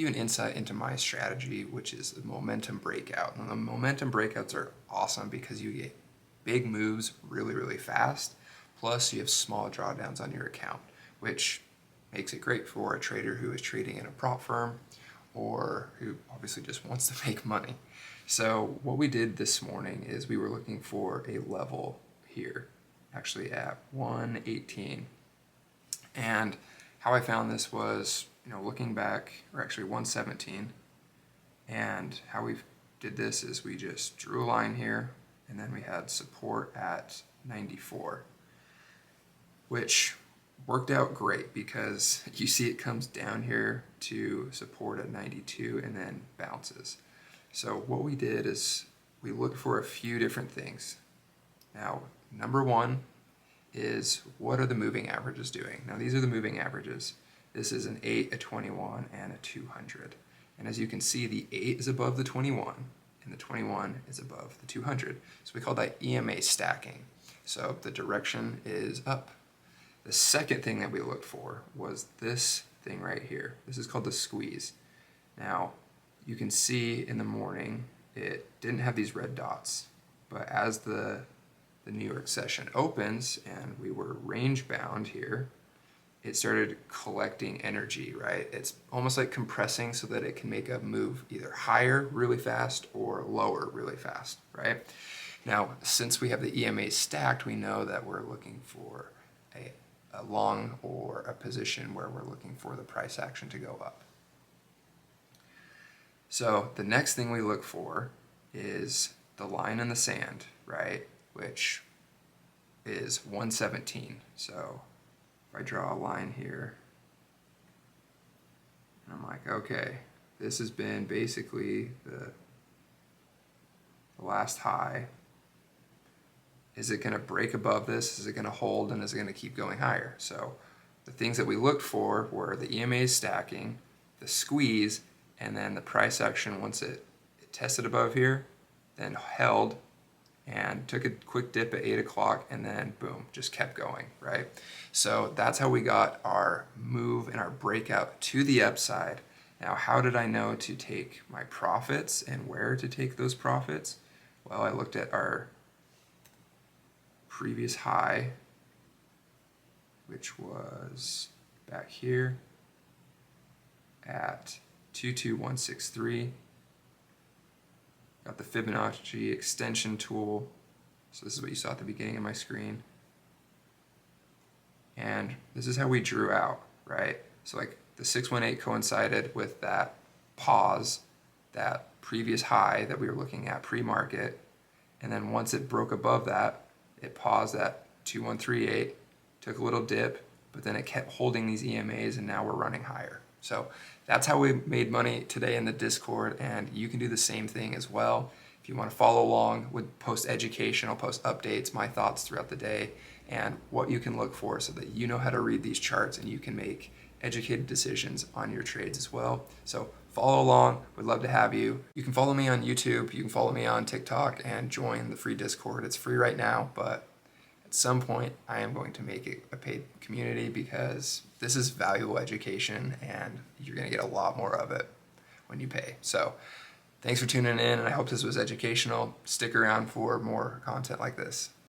you an insight into my strategy, which is the momentum breakout. And the momentum breakouts are awesome because you get big moves really, really fast. Plus you have small drawdowns on your account, which makes it great for a trader who is trading in a prop firm or who obviously just wants to make money. So what we did this morning is we were looking for a level here, actually at 118. And how I found this was, looking back, or actually 117. And how we did this is we just drew a line here, and then we had support at 94, which worked out great because you see it comes down here to support at 92 and then bounces. So what we did is we looked for a few different things. Now, number one is what are the moving averages doing? Now these are the moving averages. This is an 8, a 21, and a 200. And as you can see, the 8 is above the 21, and the 21 is above the 200. So we call that EMA stacking. So the direction is up. The second thing that we looked for was this thing right here. This is called the squeeze. Now, you can see in the morning, it didn't have these red dots, but as the New York session opens and we were range bound here, it started collecting energy, right? It's almost like compressing so that it can make a move either higher really fast or lower really fast, right? Now, since we have the EMA stacked, we know that we're looking for a long or a position where we're looking for the price action to go up. So the next thing we look for is the line in the sand, right? Which is 117. So if I draw a line here, and I'm like, okay, this has been basically the last high. Is it going to break above this? Is it going to hold? And is it going to keep going higher? So the things that we looked for were the EMA stacking, the squeeze, and then the price action once it tested above here, then held and took a quick dip at 8 o'clock, and then boom, just kept going, right? So that's how we got our move and our breakout to the upside. Now, how did I know to take my profits and where to take those profits? Well, I looked at our previous high, which was back here at 22163. Got the Fibonacci extension tool. So this is what you saw at the beginning of my screen. And this is how we drew out, right? So like the 618 coincided with that pause, that previous high that we were looking at pre-market. And then once it broke above that, it paused at 2138, took a little dip, but then it kept holding these EMAs, and now we're running higher. So that's how we made money today in the Discord, and you can do the same thing as well. If you want to follow along with post education, I'll post updates, my thoughts throughout the day, and what you can look for so that you know how to read these charts and you can make educated decisions on your trades as well. So follow along. We'd love to have you. You can follow me on YouTube. You can follow me on TikTok and join the free Discord. It's free right now, but at some point I am going to make it a paid community because this is valuable education and you're going to get a lot more of it when you pay. So thanks for tuning in, and I hope this was educational. Stick around for more content like this.